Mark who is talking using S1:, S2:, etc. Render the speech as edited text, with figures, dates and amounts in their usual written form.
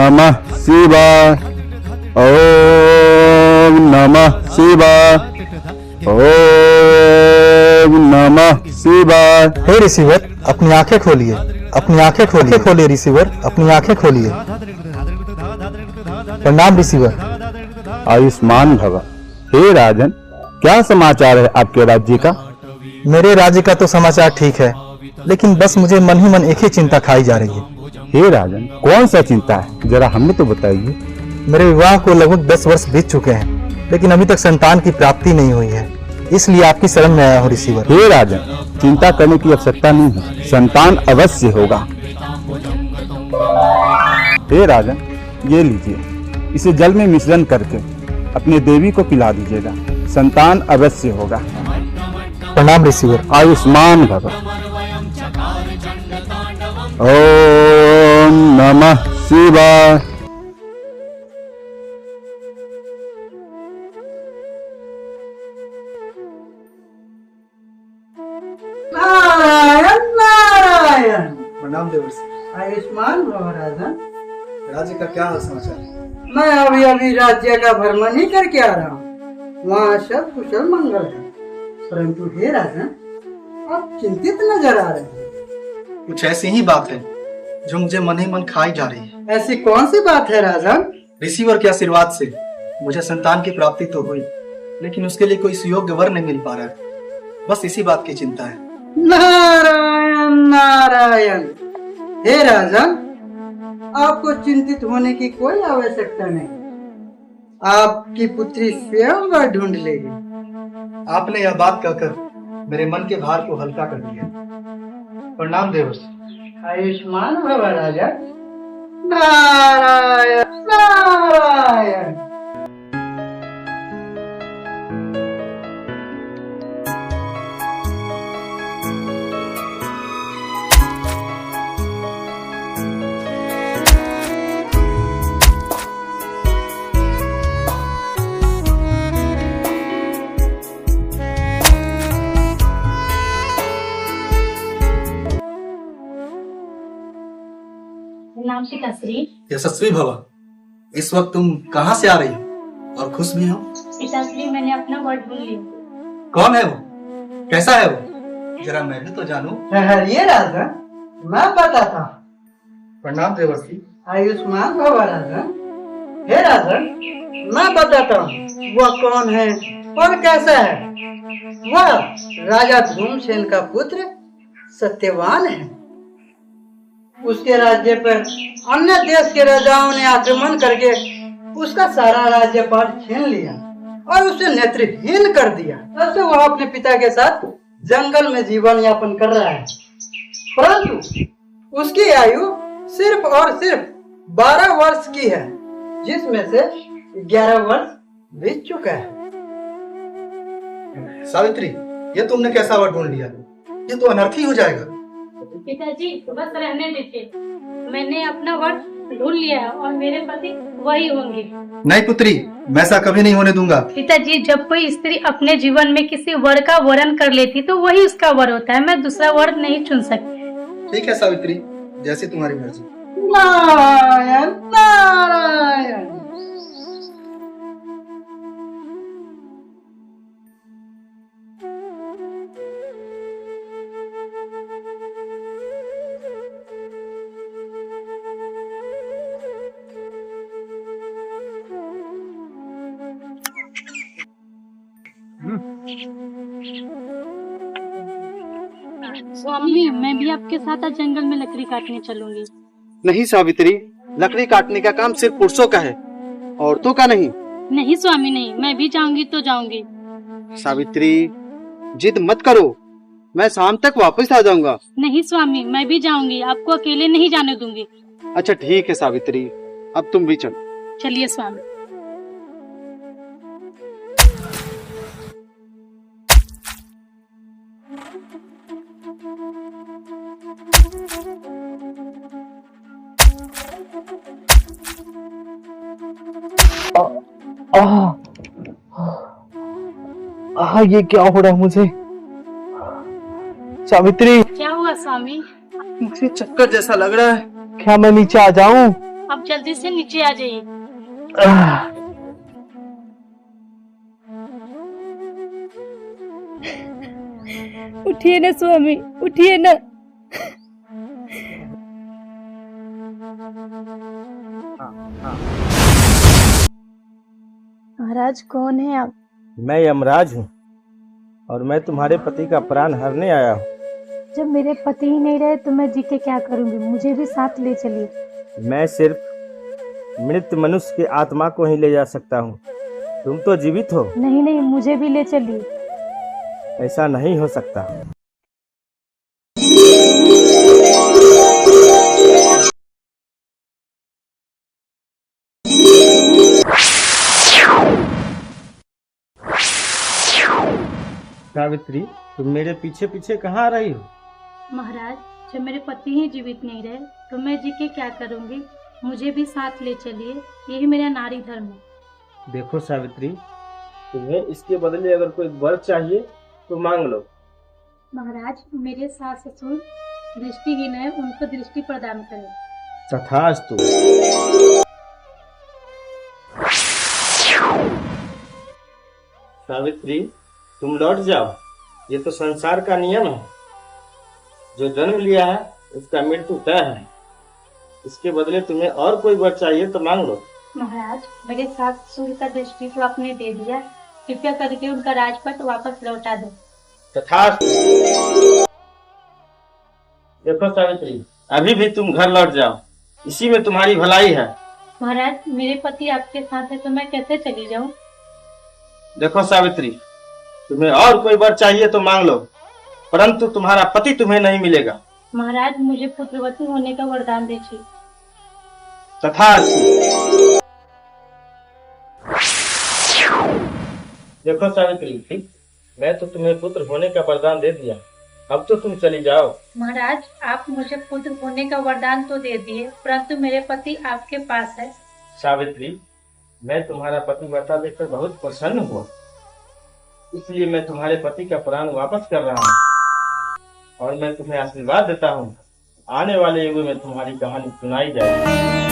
S1: नमः शिवाय। ओम नमः शिवाय। ओम नमः शिवाय।
S2: हे रिसीवर, अपनी आंखें खोलिए, अपनी आंखें खोलिए, खोलिए रिसीवर, अपनी आंखें खोलिए। प्रणाम रिसीवर।
S1: आयुष्मान भव। हे राजन, क्या समाचार है आपके राज्य का?
S2: मेरे राज्य का तो समाचार ठीक है, लेकिन बस मुझे मन ही मन एक ही चिंता खाई जा रही है।
S1: हे राजन, कौन सा चिंता है, जरा हमें तो बताइए।
S2: मेरे विवाह को लगभग 10 वर्ष बीत चुके हैं, लेकिन अभी तक संतान की प्राप्ति नहीं हुई है, इसलिए आपकी शरण में आया हूँ रिसीवर।
S1: हे राजन, चिंता करने की आवश्यकता नहीं है, संतान अवश्य होगा। हे राजन, ये लीजिए, इसे जल में मिश्रण करके अपने देवी को पिला दीजिएगा, संतान अवश्य होगा।
S2: प्रणाम रिसीवर।
S1: आयुष्मान भव। ओम नमः शिवाय।
S3: नारायण नारायण।
S2: प्रणाम देवर्षि।
S3: आयुष्मान भव राजन।
S2: राज्य का क्या हाल समाचार?
S3: मैं अभी अभी राज्य का भ्रमण ही करके आ रहा हूँ, वहाँ सब कुशल मंगल है, परंतु हे राजन, आप चिंतित नजर आ रहे हैं।
S2: कुछ ऐसी ही बात है जो मुझे मन ही मन खाई जा रही है।
S3: ऐसी कौन सी बात है राजन?
S2: रिसीवर के आशीर्वाद से मुझे संतान की प्राप्ति तो हुई, लेकिन उसके लिए कोई सुयोग्य वर नहीं मिल पा रहा है। बस इसी बात की चिंता है।
S3: नारायण नारायण। हे राजन, आपको चिंतित होने की कोई आवश्यकता नहीं, आपकी पुत्री स्वयं वह ढूंढ लेगी।
S2: आपने यह बात कहकर मेरे मन के भार को हल्का कर दिया। प्रणाम देवर्षि।
S3: आयुष्मान भव राजन। नारायण नारायण।
S4: नाम पिताश्री।
S2: यशस्वी भव। इस वक्त तुम कहाँ से आ रही हो और खुश भी हो?
S4: पिताश्री, मैंने अपना वर ढूंढ लिया।
S2: कौन है वो? कैसा है वो? जरा मैं भी तो जानूं।
S3: ये राजन, मैं बताता हूँ।
S2: प्रणाम देवर्षि।
S3: आयुष्मान भव राजन। हे राजन, मैं बताता हूँ वह कौन है और कैसा है। वह राजा धूमसेन का पुत्र सत्यवान है। उसके राज्य पर अन्य देश के राजाओं ने आक्रमण करके उसका सारा राज्यपाल छीन लिया और उसे नेत्रहीन कर दिया। तब से वह अपने पिता के साथ जंगल में जीवन यापन कर रहा है, परंतु उसकी आयु सिर्फ और सिर्फ 12 वर्ष की है, जिसमें से 11 वर्ष बीत चुका है।
S2: सावित्री, ये तुमने कैसा वर ढूंढ लिया? ये तो अनर्थ ही हो जाएगा।
S4: पिताजी, बस रहने दीजिए, मैंने अपना वर ढूंढ लिया है और मेरे पति वही होंगे।
S2: नहीं पुत्री, मैं ऐसा कभी नहीं होने दूंगा।
S4: पिताजी, जब कोई स्त्री अपने जीवन में किसी वर का वरण कर लेती तो वही उसका वर होता है, मैं दूसरा वर नहीं चुन सकती।
S2: ठीक है सावित्री, जैसी तुम्हारी मर्जी।
S3: नारायण नारायण।
S4: स्वामी, मैं भी आपके साथ आज जंगल में लकड़ी काटने चलूंगी।
S5: नहीं सावित्री, लकड़ी काटने का काम सिर्फ पुरुषों का है, औरतों का नहीं।
S4: नहीं स्वामी, नहीं, मैं भी जाऊंगी तो जाऊंगी।
S5: सावित्री, जिद मत करो, मैं शाम तक वापस आ जाऊंगा।
S4: नहीं स्वामी, मैं भी जाऊंगी, आपको अकेले नहीं जाने दूंगी।
S5: अच्छा ठीक है सावित्री, अब तुम भी चलो।
S4: चलिए स्वामी।
S5: ये क्या हो रहा है मुझे? सावित्री,
S4: क्या हुआ स्वामी?
S5: मुझे चक्कर जैसा लग रहा है, क्या मैं नीचे आ जाऊं?
S4: आप जल्दी से नीचे आ जाइए।
S6: उठिए ना स्वामी, उठिए ना। महाराज कौन है आप?
S7: मैं यमराज हूँ और मैं तुम्हारे पति का प्राण हरने आया हूँ।
S4: जब मेरे पति ही नहीं रहे तो मैं जी के क्या करूंगी? मुझे भी साथ ले चलिए।
S7: मैं सिर्फ मृत मनुष्य की आत्मा को ही ले जा सकता हूँ। तुम तो जीवित हो।
S4: नहीं नहीं, मुझे भी ले चलिए।
S7: ऐसा नहीं हो सकता। सावित्री, तुम मेरे पीछे पीछे कहाँ आ रही हो?
S4: महाराज, जब मेरे पति ही जीवित नहीं रहे तो मैं जी के क्या करूंगी? मुझे भी साथ ले चलिए, यही मेरा नारी धर्म है।
S7: देखो सावित्री, तुम्हें इसके बदले अगर कोई वर चाहिए तो मांग लो।
S4: महाराज, मेरे सास ससुर दृष्टिहीन है, उनको दृष्टि प्रदान करें।
S7: तथास्तु। सावित्री, तुम लौट जाओ। ये तो संसार का नियम है। जो जन्म लिया है उसका मृत्यु तय है। इसके बदले तुम्हें और कोई वर चाहिए तो मांग लो।
S4: महाराज, मेरे सास ससुर का दृष्टि तो आपने दे दिया, कृपया करके उनका राजपट वापस लौटा दो।
S7: तथास्तु। देखो सावित्री, अभी भी तुम घर लौट जाओ, इसी में तुम्हारी भलाई है।
S4: महाराज, मेरे पति आपके साथ है तो मैं कैसे चली जाऊं?
S7: देखो सावित्री, तुम्हें और कोई वर चाहिए तो मांग लो, परंतु तुम्हारा पति तुम्हें नहीं मिलेगा।
S4: महाराज, मुझे पुत्रवती होने का वरदान दीजिए।
S7: तथास्तु। देखो सावित्री, मैं तो तुम्हें पुत्र होने का वरदान दे दिया, अब तो तुम चली जाओ।
S4: महाराज, आप मुझे पुत्र होने का वरदान तो दे दिए, परंतु मेरे पति आपके पास है।
S7: सावित्री, मैं तुम्हारा पतिव्रता देखकर बहुत प्रसन्न हुआ, इसलिए मैं तुम्हारे पति का प्राण वापस कर रहा हूँ और मैं तुम्हें आशीर्वाद देता हूँ, आने वाले युग में तुम्हारी कहानी सुनाई जाएगी।